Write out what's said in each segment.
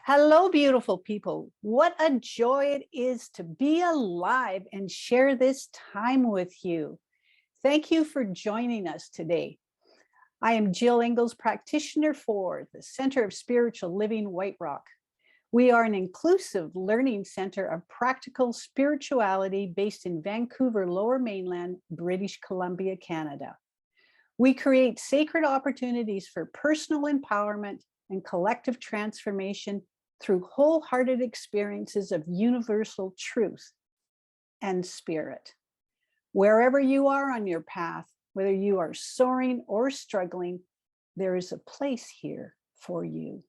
Hello, beautiful people. What a joy it is to be alive and share this time with you. Thank you for joining us today. I am Jill Ingalls, practitioner for the Center of Spiritual Living, White Rock. We are an inclusive learning center of practical spirituality based in Vancouver, Lower Mainland, British Columbia, Canada. We create sacred opportunities for personal empowerment and collective transformation through wholehearted experiences of universal truth and spirit. Wherever you are on your path, whether you are soaring or struggling, there is a place here for you.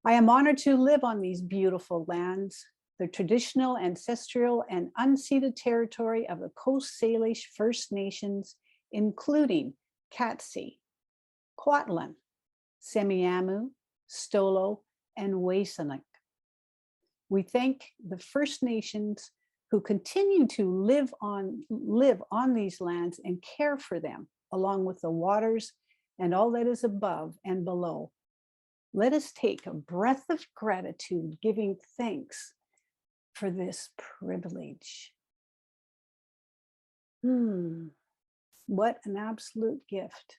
I am honored to live on these beautiful lands, the traditional, ancestral, and unceded territory of the Coast Salish First Nations, including Katsi, Kwantlen, Semiahmoo, Stolo, and Wasanuk. We thank the First Nations who continue to live on these lands and care for them, along with the waters and all that is above and below. Let us take a breath of gratitude, giving thanks for this privilege. What an absolute gift.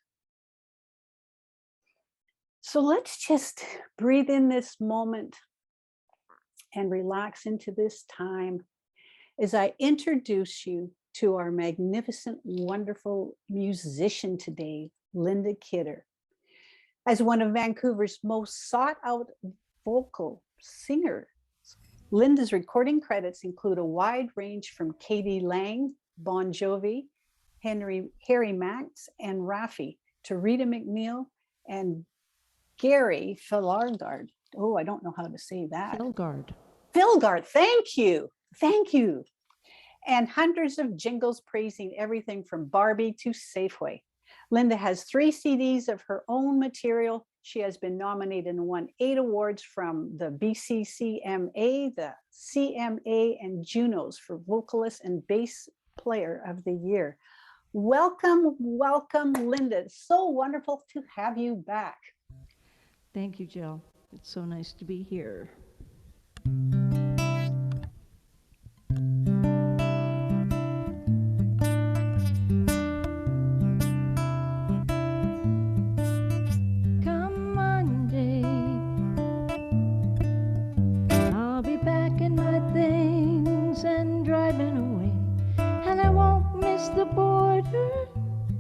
So let's just breathe in this moment and relax into this time as I introduce you to our magnificent, wonderful musician today, Linda Kidder. As one of Vancouver's most sought out vocal singers, Linda's recording credits include a wide range from Katie Lang, Bon Jovi, Harry Max, and Raffi, to Rita McNeil and Gary Filgard. Oh, I don't know how to say that. Filgard, thank you. Thank you. And hundreds of jingles praising everything from Barbie to Safeway. Linda has 3 CDs of her own material. She has been nominated and won 8 awards from the BCCMA, the CMA, and Junos for Vocalist and Bass Player of the Year. Welcome, welcome, Linda. It's so wonderful to have you back. Thank you, Jill. It's so nice to be here. Come Monday, I'll be packing my things and driving away, and I won't miss the border,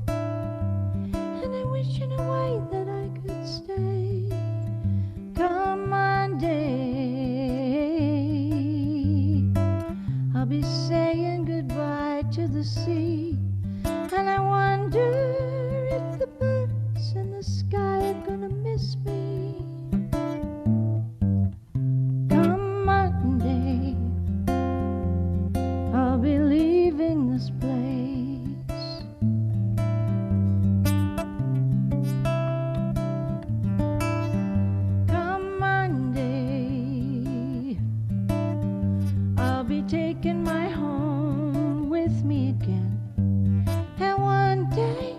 and I wish in a way that I could stay. Come Monday, I'll be saying goodbye to the sea, and I wonder if the birds in the sky are gonna miss me. Come Monday, I'll be leaving this place. Taking my home with me again, and one day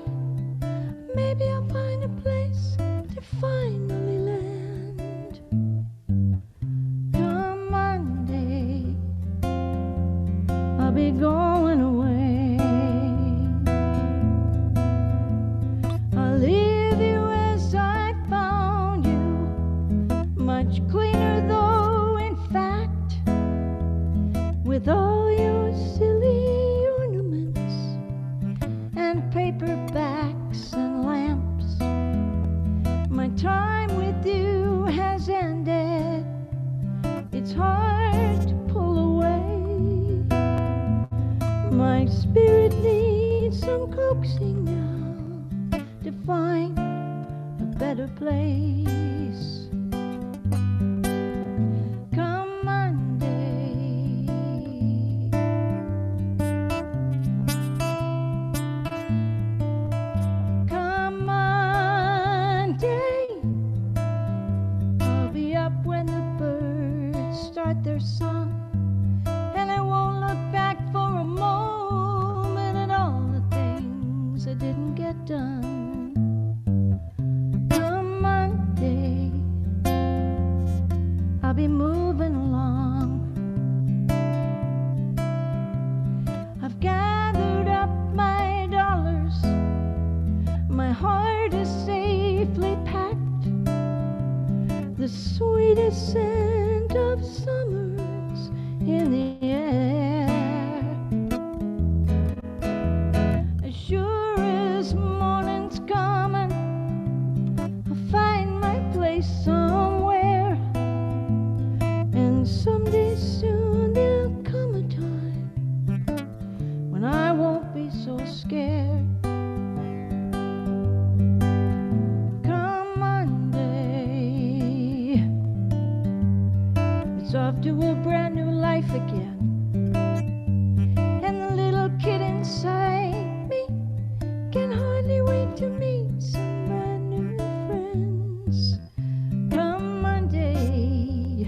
maybe I'll find a place to finally land. Come Monday, I'll be going away. I'll leave you as I found you, much cleaner though in fact, with all your silly ornaments and paperbacks and lamps. My time with you has ended. It's hard to pull away. My spirit needs some coaxing now to find a better place. Their song, and I won't look back for a moment at all the things I didn't get done. Come Monday, I'll be moving along. I've gathered up my dollars, my heart is safely packed. The sweetest scent of summer's in the air. As sure as morning's coming, I'll find my place somewhere. And someday soon there'll come a time when I won't be so scared. Come Monday, it's off to a brand new life again. And the little kid inside me can hardly wait to meet some brand new friends. Come Monday,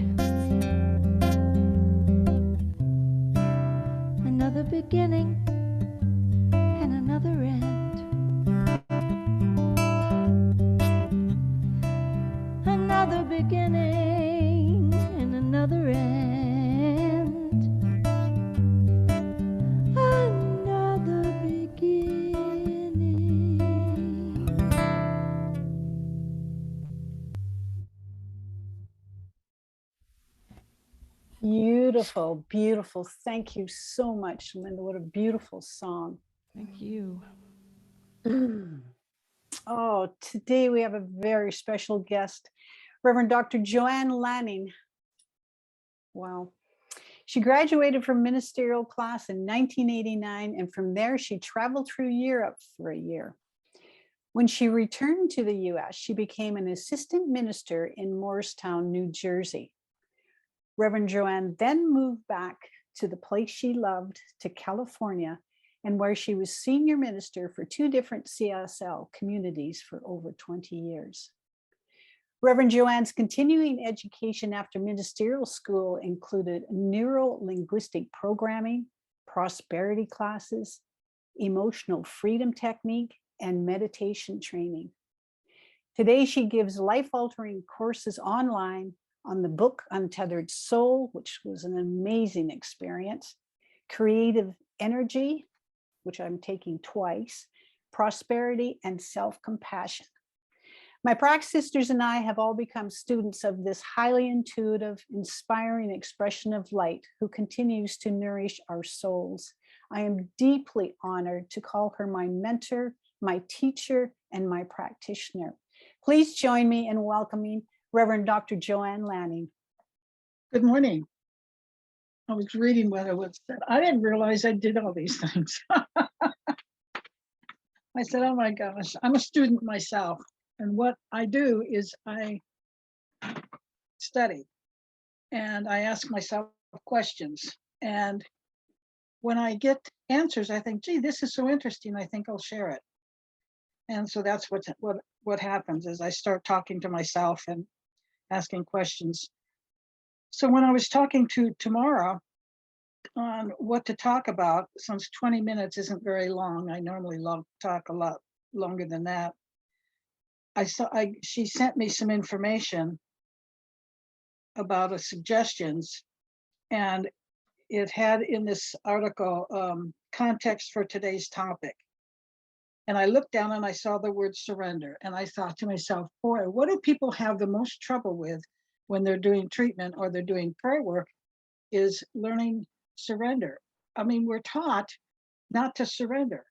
another beginning and another end. Another beginning and another end. Another beginning. Beautiful, beautiful. Thank you so much, Linda. What a beautiful song. Thank you. Oh, today we have a very special guest, Reverend Dr. JoAnn Lanning. Wow. She graduated from ministerial class in 1989, and from there she traveled through Europe for a year. When she returned to the US, she became an assistant minister in Morristown, New Jersey. Reverend JoAnn then moved back to the place she loved, to California, and where she was senior minister for 2 different CSL communities for over 20 years. Reverend JoAnn's continuing education after ministerial school included neuro-linguistic programming, prosperity classes, emotional freedom technique, and meditation training. Today, she gives life-altering courses online on the book Untethered Soul, which was an amazing experience, creative energy, which I'm taking twice, prosperity, and self-compassion. My practice sisters and I have all become students of this highly intuitive, inspiring expression of light who continues to nourish our souls. I am deeply honored to call her my mentor, my teacher, and my practitioner. Please join me in welcoming Reverend Dr. JoAnn Lanning. Good morning. I was reading what it was said. I didn't realize I did all these things. I said, oh my gosh, I'm a student myself. And what I do is I study and I ask myself questions. And when I get answers, I think, gee, this is so interesting. I think I'll share it. And so that's what happens is I start talking to myself and asking questions. So when I was talking to Tamara on what to talk about, since 20 minutes isn't very long, I normally talk a lot longer than that. She sent me some information about suggestions, and it had in this article context for today's topic. And I looked down and I saw the word surrender, and I thought to myself, boy, what do people have the most trouble with when they're doing treatment or they're doing prayer work is learning surrender. I mean, we're taught not to surrender.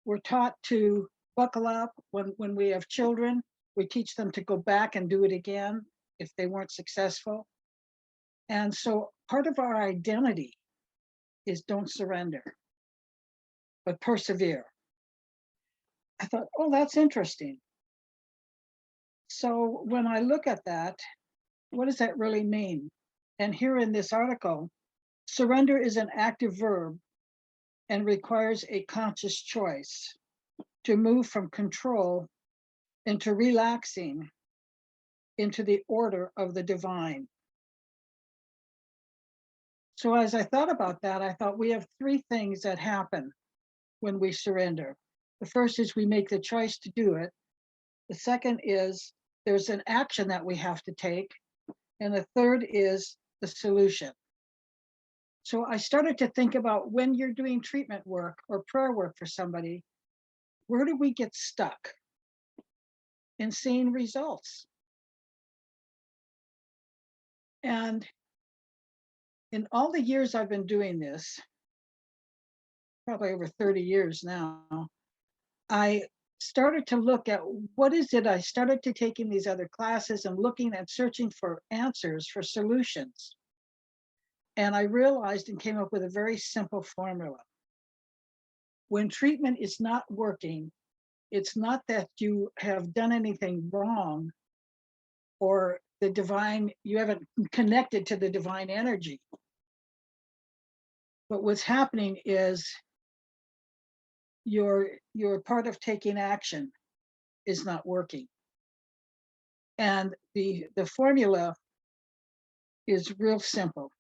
We're taught to buckle up when we have children. We teach them to go back and do it again if they weren't successful. And so part of our identity is don't surrender, but persevere. I thought, oh, that's interesting. So when I look at that, what does that really mean? And here in this article, surrender is an active verb and requires a conscious choice to move from control into relaxing into the order of the divine. So as I thought about that, I thought we have 3 things that happen when we surrender. The first is we make the choice to do it. The second is there's an action that we have to take. and the third is the solution. So I started to think about when you're doing treatment work or prayer work for somebody, where do we get stuck in seeing results? And in all the years I've been doing this, probably over 30 years now, I started to look at what is it. I started to taking these other classes and looking at searching for answers, for solutions. And I realized and came up with a very simple formula. When treatment is not working, it's not that you have done anything wrong or the divine, you haven't connected to the divine energy. But what's happening is your part of taking action is not working. And the formula is real simple.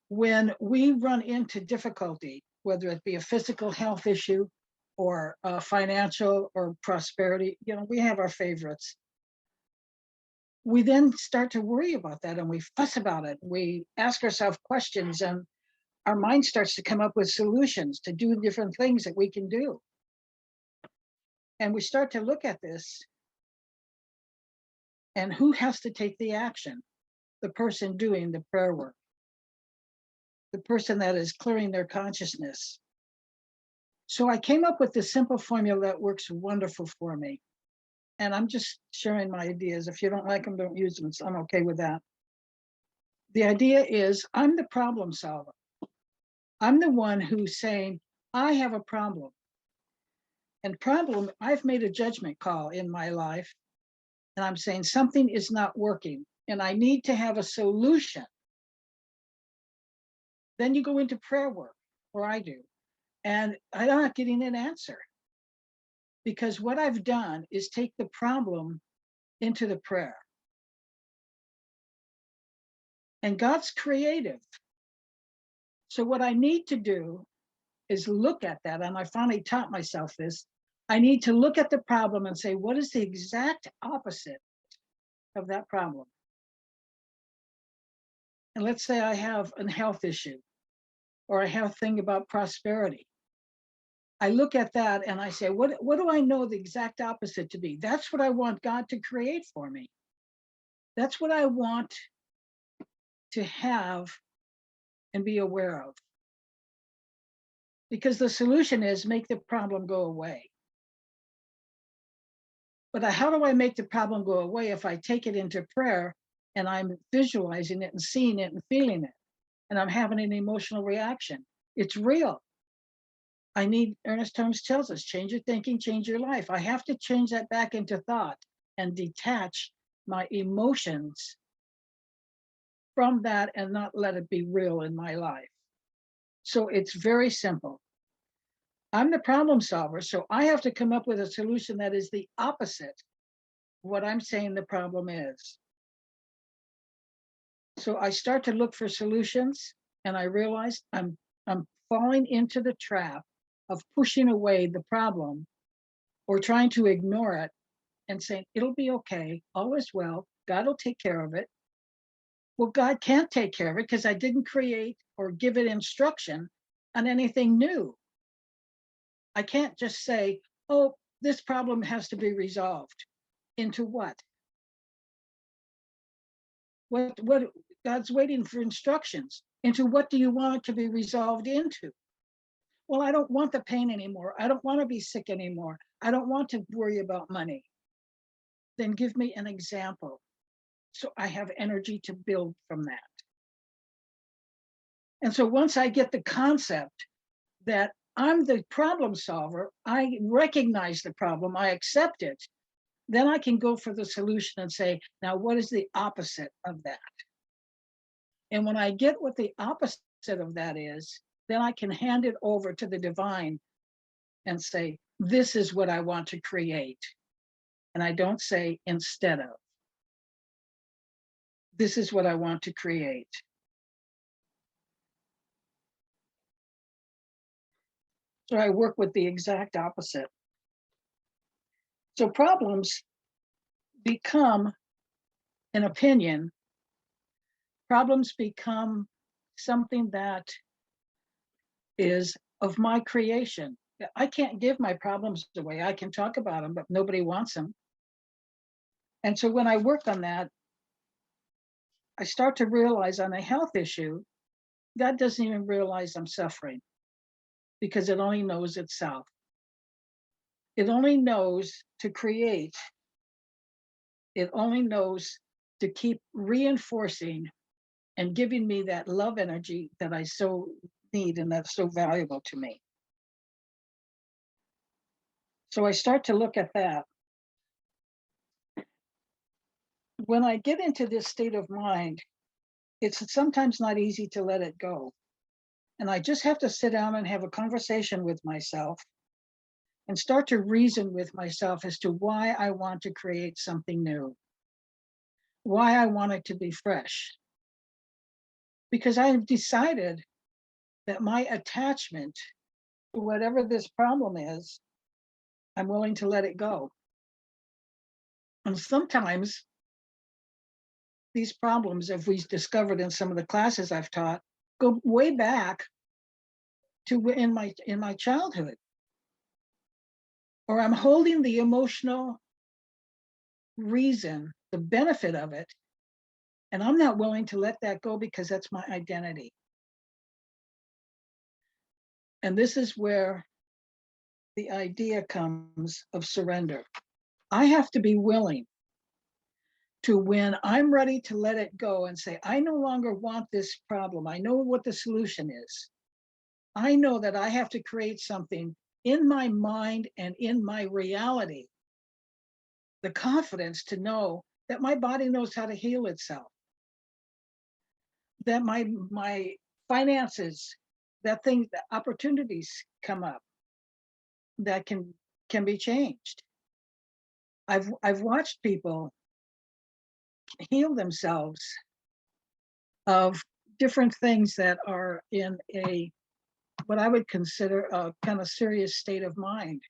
When we run into difficulty, whether it be a physical health issue or financial or prosperity, we have our favorites. We then start to worry about that and we fuss about it. We ask ourselves questions and our mind starts to come up with solutions to do different things that we can do. And we start to look at this and who has to take the action? The person doing the prayer work, the person that is clearing their consciousness. So I came up with this simple formula that works wonderful for me. And I'm just sharing my ideas. If you don't like them, don't use them. So I'm okay with that. The idea is I'm the problem solver. I'm the one who's saying, I have a problem. And problem, I've made a judgment call in my life. And I'm saying something is not working and I need to have a solution. Then you go into prayer work, or I do, and I'm not getting an answer. Because what I've done is take the problem into the prayer. And God's creative. So what I need to do is look at that, and I finally taught myself this. I need to look at the problem and say, what is the exact opposite of that problem? And let's say I have a health issue, or I have a thing about prosperity. I look at that and I say, what do I know the exact opposite to be? That's what I want God to create for me. That's what I want to have and be aware of. Because the solution is make the problem go away. But how do I make the problem go away if I take it into prayer and I'm visualizing it and seeing it and feeling it, and I'm having an emotional reaction? It's real. Ernest Holmes tells us, change your thinking, change your life. I have to change that back into thought and detach my emotions from that and not let it be real in my life. So it's very simple. I'm the problem solver, so I have to come up with a solution that is the opposite of what I'm saying the problem is. So I start to look for solutions and I realize I'm falling into the trap of pushing away the problem or trying to ignore it and saying, it'll be okay, all is well, God will take care of it. Well, God can't take care of it because I didn't create or give it instruction on anything new. I can't just say, oh, this problem has to be resolved. Into what? What God's waiting for instructions. Into what do you want it to be resolved into? Well, I don't want the pain anymore. I don't want to be sick anymore. I don't want to worry about money. Then give me an example so I have energy to build from that. And so once I get the concept that I'm the problem solver, I recognize the problem, I accept it, then I can go for the solution and say, now what is the opposite of that? And when I get what the opposite of that is, then I can hand it over to the divine and say, this is what I want to create. And I don't say instead of. This is what I want to create. So I work with the exact opposite. So problems become an opinion, problems become something that is of my creation. I can't give my problems away. I can talk about them, but nobody wants them. And so when I work on that, I start to realize on a health issue, God doesn't even realize I'm suffering because it only knows itself. It only knows to create. It only knows to keep reinforcing and giving me that love energy that I so need and that's so valuable to me. So I start to look at that. When I get into this state of mind, it's sometimes not easy to let it go. And I just have to sit down and have a conversation with myself and start to reason with myself as to why I want to create something new, why I want it to be fresh. Because I have decided that my attachment to whatever this problem is, I'm willing to let it go. And sometimes these problems, as we discovered in some of the classes I've taught, go way back to in my childhood. Or I'm holding the emotional reason, the benefit of it, and I'm not willing to let that go because that's my identity. And this is where the idea comes of surrender. I have to be willing to, when I'm ready to let it go and say, I no longer want this problem. I know what the solution is. I know that I have to create something in my mind and in my reality, the confidence to know that my body knows how to heal itself, that my finances, that opportunities come up that can be changed. I've watched people heal themselves of different things that are in a what I would consider a kind of serious state of mind.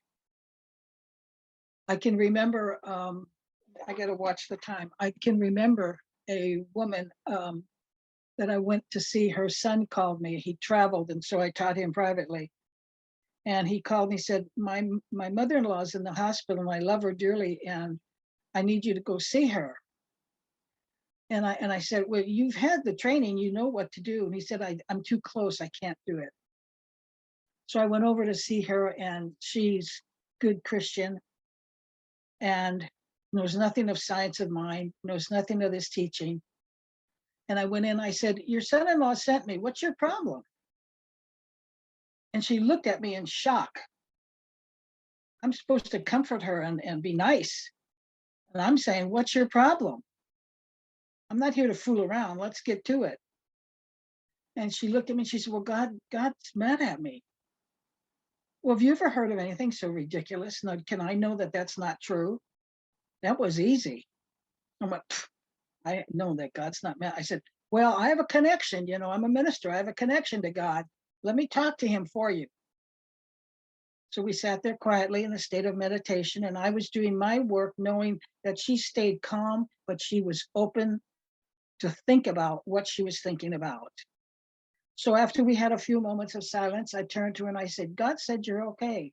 I can remember, I got to watch the time. I can remember a woman that I went to see. Her son called me. He traveled, and so I taught him privately. And he called me, said, my mother-in-law is in the hospital, and I love her dearly, and I need you to go see her. And I said, well, you've had the training, you know what to do. And he said, I'm too close, I can't do it. So I went over to see her, and she's good Christian and knows nothing of science of mind, knows nothing of this teaching. And I went in, I said, your son-in-law sent me, what's your problem? And she looked at me in shock. I'm supposed to comfort her and be nice. And I'm saying, what's your problem? I'm not here to fool around, let's get to it. And she looked at me and she said, well, God's mad at me. Well, have you ever heard of anything so ridiculous? Now, can I know that that's not true? That was easy. I went, I know that God's not mad. I said, well, I have a connection. You know, I'm a minister. I have a connection to God. Let me talk to him for you. So we sat there quietly in a state of meditation, and I was doing my work knowing that she stayed calm, but she was open to think about what she was thinking about. So after we had a few moments of silence, I turned to her and I said, God said you're okay.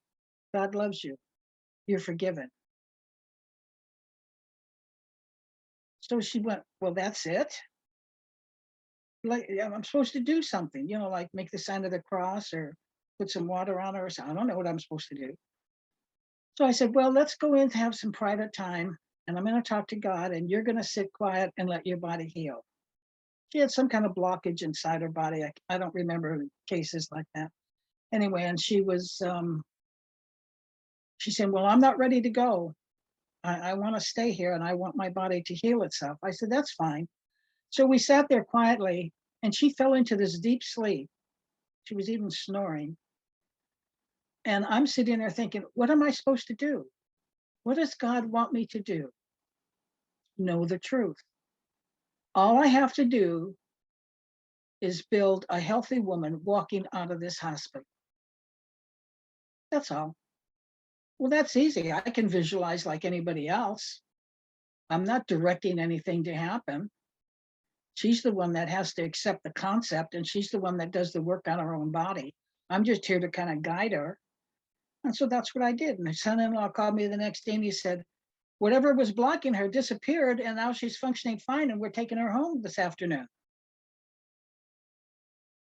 God loves you. You're forgiven. So she went, well, that's it? Like, I'm supposed to do something, you know, like make the sign of the cross or put some water on her or something. I don't know what I'm supposed to do. So I said, well, let's go in to have some private time, and I'm going to talk to God, and you're going to sit quiet and let your body heal. She had some kind of blockage inside her body. I don't remember cases like that. Anyway, and she said, well, I'm not ready to go. I want to stay here, and I want my body to heal itself. I said, that's fine. So we sat there quietly, and she fell into this deep sleep. She was even snoring. And I'm sitting there thinking, what am I supposed to do? What does God want me to do? Know the truth. All I have to do is build a healthy woman walking out of this hospital. That's all. Well, that's easy. I can visualize like anybody else. I'm not directing anything to happen. She's the one that has to accept the concept, and she's the one that does the work on her own body. I'm just here to kind of guide her. And so that's what I did. And my son-in-law called me the next day and he said, whatever was blocking her disappeared, and now she's functioning fine, and we're taking her home this afternoon.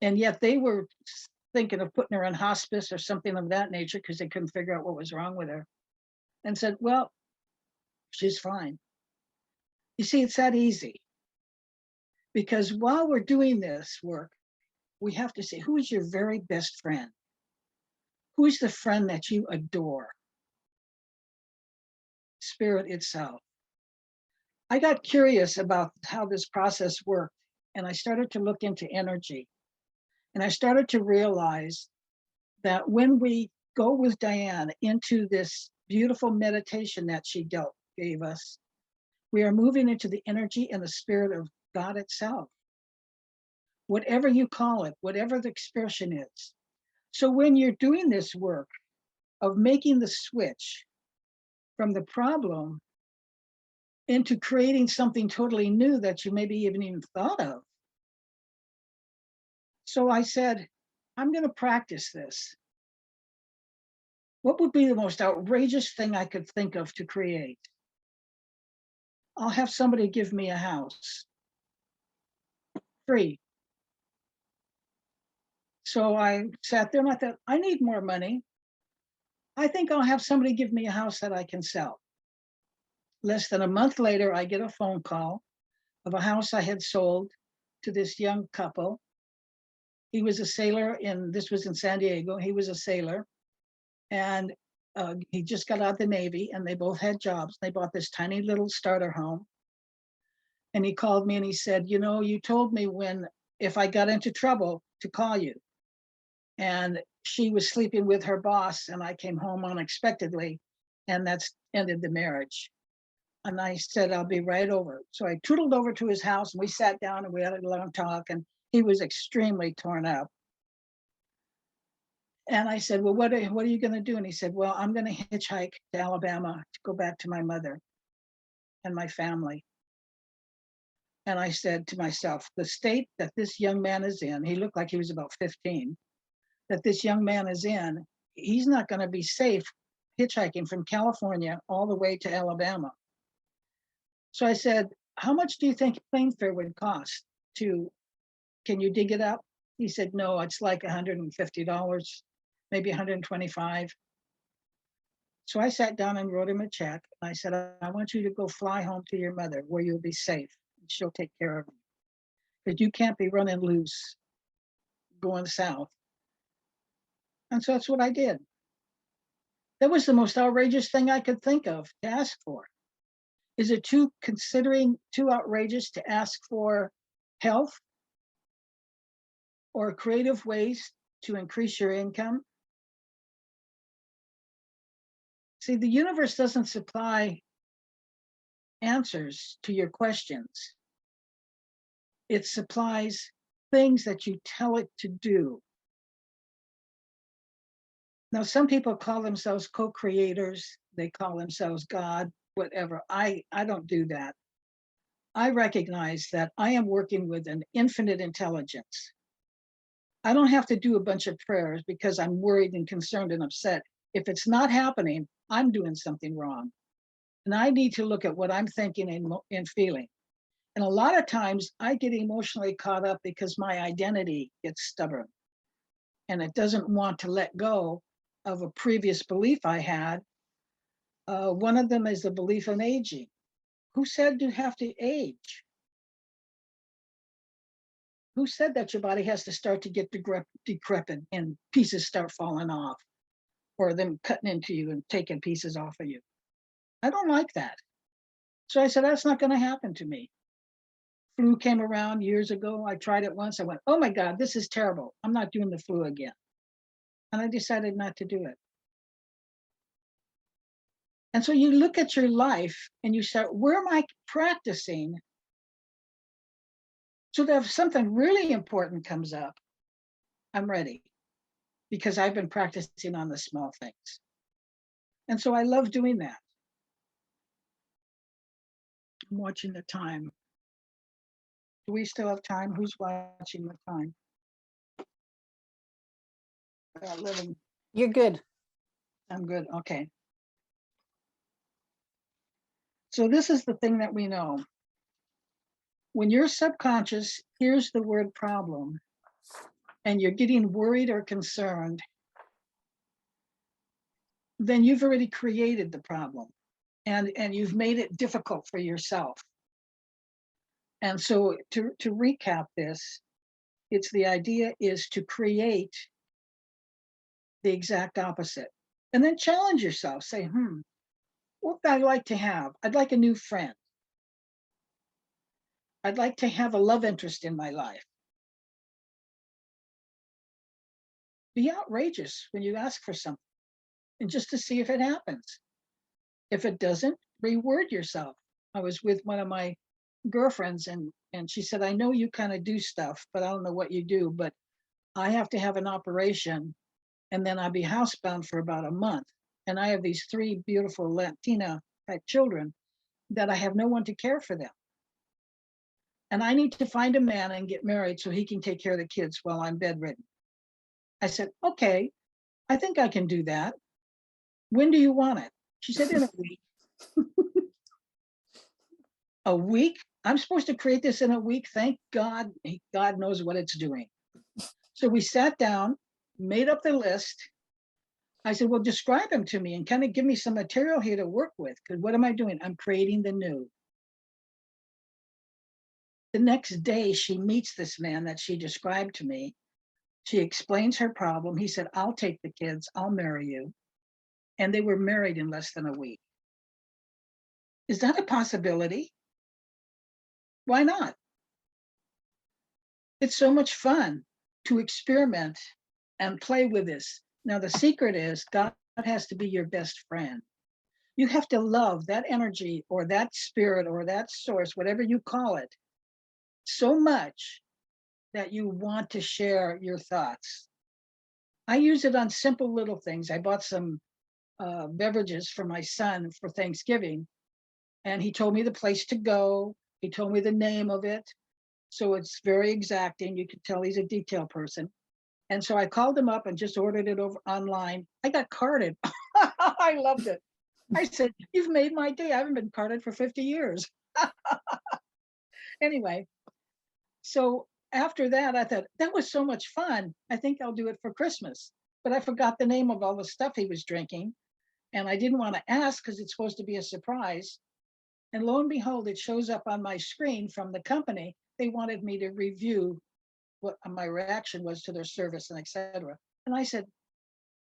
And yet they were thinking of putting her in hospice or something of that nature because they couldn't figure out what was wrong with her, and said, well, she's fine. You see, it's that easy. Because while we're doing this work, we have to say, who is your very best friend? Who's the friend that you adore? Spirit itself. I got curious about how this process worked, and I started to look into energy. And I started to realize that when we go with JoAnn into this beautiful meditation that she gave us, we are moving into the energy and the spirit of God itself. Whatever you call it, whatever the expression is. So when you're doing this work of making the switch from the problem into creating something totally new that you maybe even thought of. So I said, I'm going to practice this. What would be the most outrageous thing I could think of to create? I'll have somebody give me a house. Free. So I sat there and I thought, I need more money. I think I'll have somebody give me a house that I can sell. Less than a month later, I get a phone call of a house I had sold to this young couple. He was a sailor this was in San Diego. He was a sailor, and he just got out of the Navy, and they both had jobs. They bought this tiny little starter home. And he called me and he said, you know, you told me if I got into trouble to call you. And she was sleeping with her boss, and I came home unexpectedly, and that's ended the marriage. And I said, I'll be right over. So I tootled over to his house, and we sat down and we had a long talk, and he was extremely torn up. And I said, well, what are you going to do? And he said, well, I'm going to hitchhike to Alabama to go back to my mother and my family. And I said to myself, the state that this young man is in, he looked like he was about 15, that this young man is in, he's not going to be safe hitchhiking from California all the way to Alabama. So I said, how much do you think plane fare would cost can you dig it up? He said, no, it's like $150, maybe $125. So I sat down and wrote him a check. I said, I want you to go fly home to your mother where you'll be safe. She'll take care of you. But you can't be running loose going south. And so that's what I did. That was the most outrageous thing I could think of to ask for. Is it too outrageous to ask for health or creative ways to increase your income? See, the universe doesn't supply answers to your questions. It supplies things that you tell it to do. Now, some people call themselves co-creators. They call themselves God, whatever. I don't do that. I recognize that I am working with an infinite intelligence. I don't have to do a bunch of prayers because I'm worried and concerned and upset. If it's not happening, I'm doing something wrong. And I need to look at what I'm thinking and feeling. And a lot of times I get emotionally caught up because my identity gets stubborn and it doesn't want to let go of a previous belief I had. One of them is the belief in aging. Who said you have to age? Who said that your body has to start to get decrepit and pieces start falling off, or them cutting into you and taking pieces off of you? I don't like that. So I said, that's not going to happen to me. Flu came around years ago. I tried it once. I went, oh my God, this is terrible. I'm not doing the flu again. And I decided not to do it. And so you look at your life and you start, where am I practicing so that if something really important comes up, I'm ready, because I've been practicing on the small things. And so I love doing that. I'm watching the time. Do we still have time? Who's watching the time? 11. You're good. I'm good. Okay. So this is the thing that we know. When your subconscious hears the word problem and you're getting worried or concerned, then you've already created the problem and you've made it difficult for yourself. And so to recap this, it's the idea is to create the exact opposite and then challenge yourself. Say, what would I like to have? I'd like a new friend. I'd like to have a love interest in my life. Be outrageous when you ask for something and just to see if it happens. If it doesn't, reword yourself. I was with one of my girlfriends and she said, I know you kind of do stuff, but I don't know what you do, but I have to have an operation and then I'll be housebound for about a month. And I have these 3 beautiful Latina type children that I have no one to care for them. And I need to find a man and get married so he can take care of the kids while I'm bedridden. I said, okay, I think I can do that. When do you want it? She said, in a week. A week? I'm supposed to create this in a week? Thank God, God knows what it's doing. So we sat down, made up the list. I said, well, describe him to me and kind of give me some material here to work with, because what am I doing? I'm creating the new. The next day, she meets this man that she described to me. She explains her problem. He said, I'll take the kids, I'll marry you. And they were married in less than a week. Is that a possibility? Why not? It's so much fun to experiment and play with this. Now, the secret is God has to be your best friend. You have to love that energy or that spirit or that source, whatever you call it, so much that you want to share your thoughts. I use it on simple little things. I bought some beverages for my son for Thanksgiving, and he told me the place to go. He told me the name of it. So it's very exacting. You can tell he's a detail person. And so I called him up and just ordered it over online. I got carded. I loved it. I said, you've made my day. I haven't been carded for 50 years. Anyway, so after that, I thought, that was so much fun. I think I'll do it for Christmas. But I forgot the name of all the stuff he was drinking. And I didn't want to ask because it's supposed to be a surprise. And lo and behold, it shows up on my screen from the company. They wanted me to review what my reaction was to their service and etc. And I said,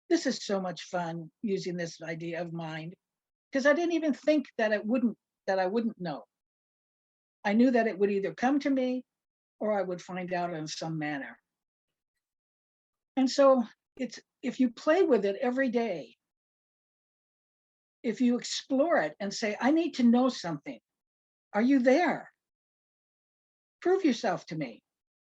this is so much fun using this idea of mind, because I didn't even think that I wouldn't know. I knew that it would either come to me or I would find out in some manner. And so it's, if you play with it every day, if you explore it and say, I need to know something, are you there? Prove yourself to me.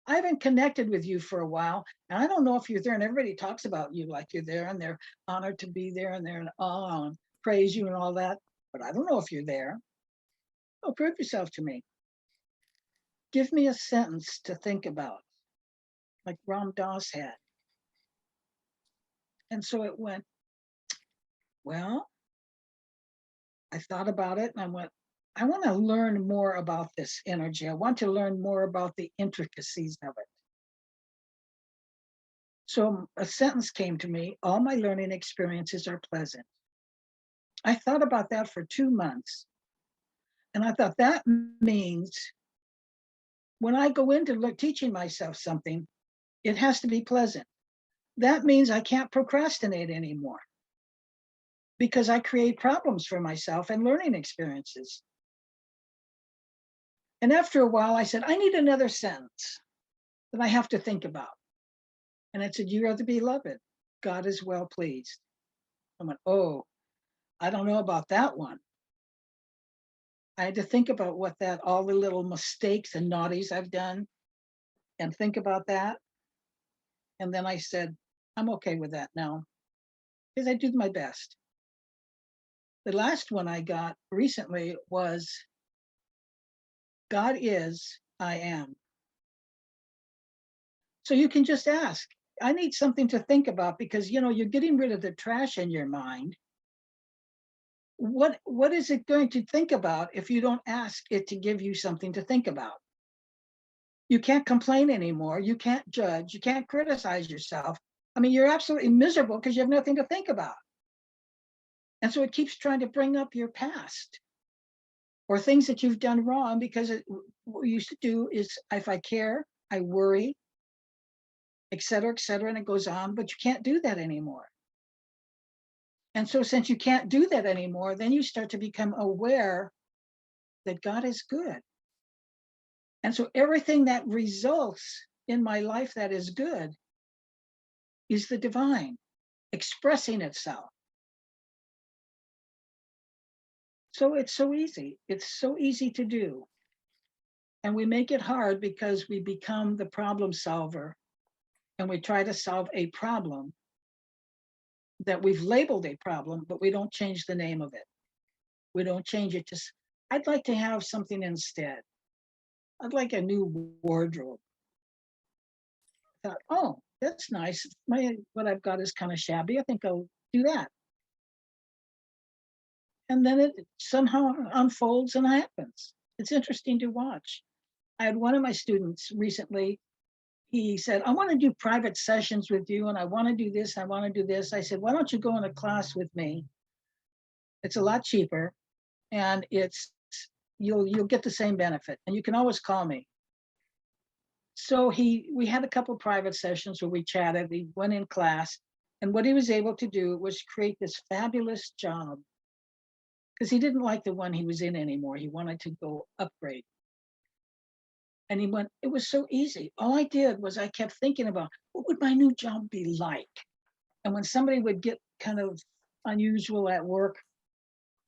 I haven't connected with you for a while, and I don't know if you're there, and everybody talks about you like you're there, and they're honored to be there, and they're and praise you and all that, but I don't know if you're there. Oh, prove yourself to me. Give me a sentence to think about, like Ram Dass had. And so it went, well, I thought about it, and I went, I want to learn more about this energy. I want to learn more about the intricacies of it. So a sentence came to me, all my learning experiences are pleasant. I thought about that for 2 months. And I thought that means when I go into teaching myself something, it has to be pleasant. That means I can't procrastinate anymore because I create problems for myself and learning experiences. And after a while, I said, I need another sentence that I have to think about. And it said, you are the beloved. God is well pleased. I went, oh, I don't know about that one. I had to think about what that, all the little mistakes and naughties I've done, and think about that. And then I said, I'm okay with that now, because I do my best. The last one I got recently was, God is, I am. So you can just ask. I need something to think about because, you know, you're getting rid of the trash in your mind. What is it going to think about if you don't ask it to give you something to think about? You can't complain anymore. You can't judge. You can't criticize yourself. I mean, you're absolutely miserable because you have nothing to think about. And so it keeps trying to bring up your past or things that you've done wrong because what we used to do is if I care, I worry, et cetera, and it goes on, but you can't do that anymore. And so since you can't do that anymore, then you start to become aware that God is good. And so everything that results in my life that is good is the divine expressing itself. So it's so easy. It's so easy to do. And we make it hard because we become the problem solver and we try to solve a problem that we've labeled a problem, but we don't change the name of it. We don't change it to, I'd like to have something instead. I'd like a new wardrobe. I thought, oh, that's nice. What I've got is kind of shabby. I think I'll do that. And then it somehow unfolds and happens. It's interesting to watch. I had one of my students recently, he said, I want to do private sessions with you and I want to do this, I want to do this. I said, why don't you go in a class with me? It's a lot cheaper and you'll get the same benefit and you can always call me. So we had a couple of private sessions where we chatted, we went in class, and what he was able to do was create this fabulous job because he didn't like the one he was in anymore. He wanted to go upgrade. And he went, it was so easy. All I did was I kept thinking about what would my new job be like? And when somebody would get kind of unusual at work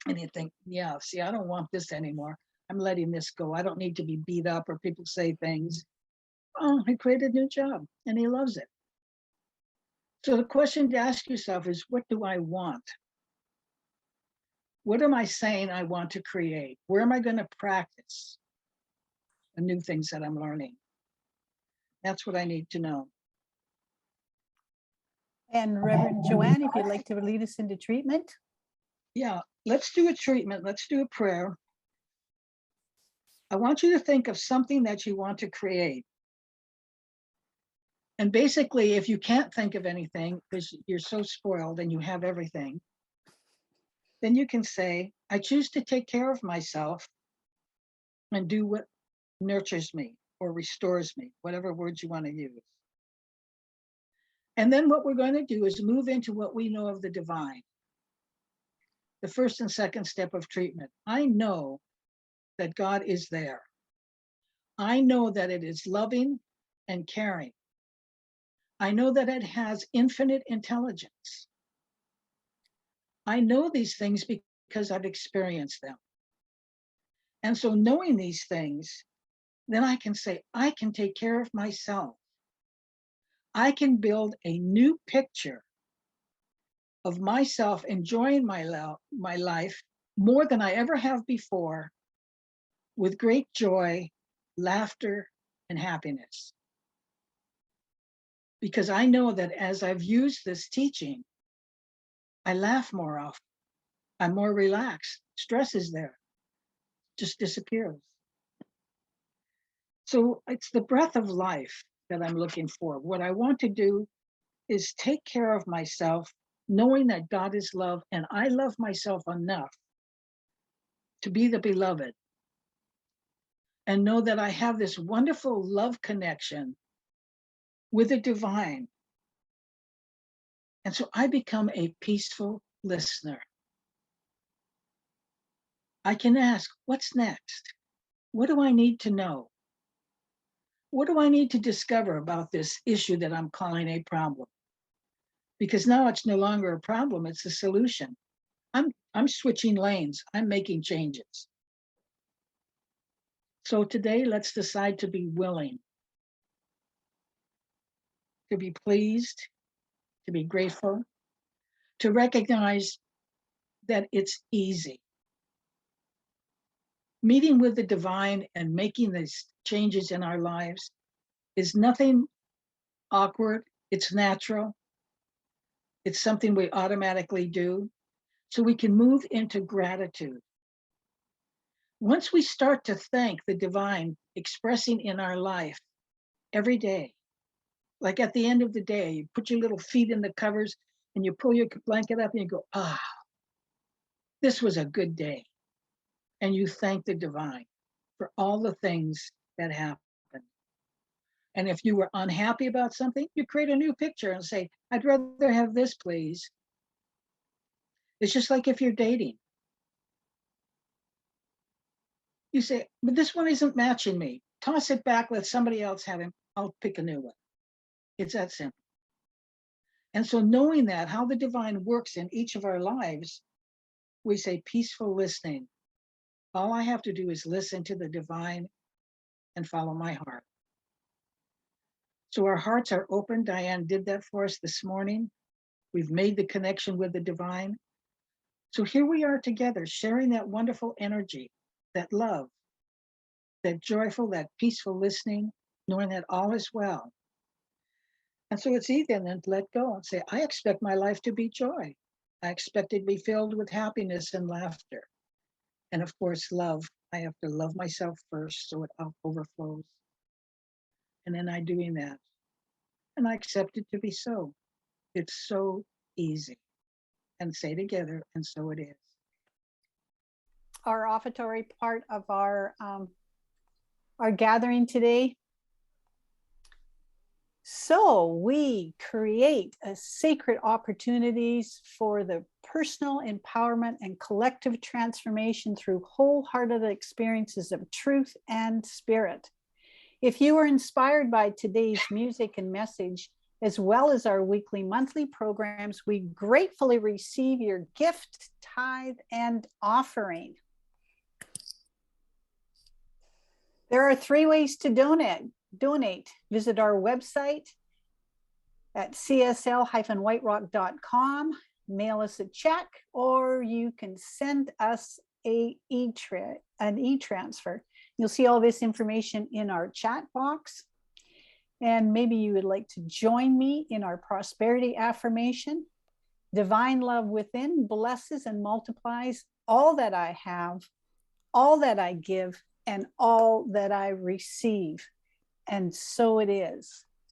and he'd think, yeah, see, I don't want this anymore. I'm letting this go. I don't need to be beat up or people say things. Oh, he created a new job and he loves it. So the question to ask yourself is, what do I want? What am I saying I want to create? Where am I going to practice the new things that I'm learning? That's what I need to know. And Reverend Joanne, if you'd like to lead us into treatment. Yeah, let's do a treatment. Let's do a prayer. I want you to think of something that you want to create. And basically, if you can't think of anything because you're so spoiled and you have everything, then you can say, I choose to take care of myself and do what nurtures me or restores me, whatever words you want to use. And then what we're going to do is move into what we know of the divine. The first and second step of treatment. I know that God is there. I know that it is loving and caring. I know that it has infinite intelligence. I know these things because I've experienced them. And so knowing these things, then I can say, I can take care of myself. I can build a new picture of myself enjoying my life more than I ever have before, with great joy, laughter, and happiness. Because I know that as I've used this teaching, I laugh more often. I'm more relaxed. Stress is there, just disappears. So it's the breath of life that I'm looking for. What I want to do is take care of myself, knowing that God is love and I love myself enough to be the beloved, and know that I have this wonderful love connection with the divine. And so I become a peaceful listener. I can ask, what's next? What do I need to know? What do I need to discover about this issue that I'm calling a problem? Because now it's no longer a problem, it's a solution. I'm switching lanes, I'm making changes. So today, let's decide to be willing, to be pleased, to be grateful, to recognize that it's easy. Meeting with the divine and making these changes in our lives is nothing awkward. It's natural. It's something we automatically do. So we can move into gratitude. Once we start to thank the divine expressing in our life every day, like at the end of the day, you put your little feet in the covers and you pull your blanket up and you go, ah, this was a good day. And you thank the divine for all the things that happened. And if you were unhappy about something, you create a new picture and say, I'd rather have this, please. It's just like if you're dating. You say, but this one isn't matching me. Toss it back, let somebody else have him. I'll pick a new one. It's that simple. And so knowing that, how the divine works in each of our lives, we say peaceful listening. All I have to do is listen to the divine and follow my heart. So our hearts are open. Diane did that for us this morning. We've made the connection with the divine. So here we are together, sharing that wonderful energy, that love, that joyful, that peaceful listening, knowing that all is well. And so it's easy then to let go and say, I expect my life to be joy. I expect it to be filled with happiness and laughter. And of course, love. I have to love myself first so it overflows. And then I'm doing that. And I accept it to be so. It's so easy. And say together, and so it is. Our offertory part of our gathering today. So we create a sacred opportunities for the personal empowerment and collective transformation through wholehearted experiences of truth and spirit. If you were inspired by today's music and message, as well as our weekly, monthly programs, we gratefully receive your gift, tithe, and offering. There are 3 ways to donate. Visit our website at csl-whiterock.com, mail us a check, or you can send us an e-transfer. You'll see all this information in our chat box. And maybe you would like to join me in our prosperity affirmation. Divine love within blesses and multiplies all that I have, all that I give, and all that I receive. And so it is.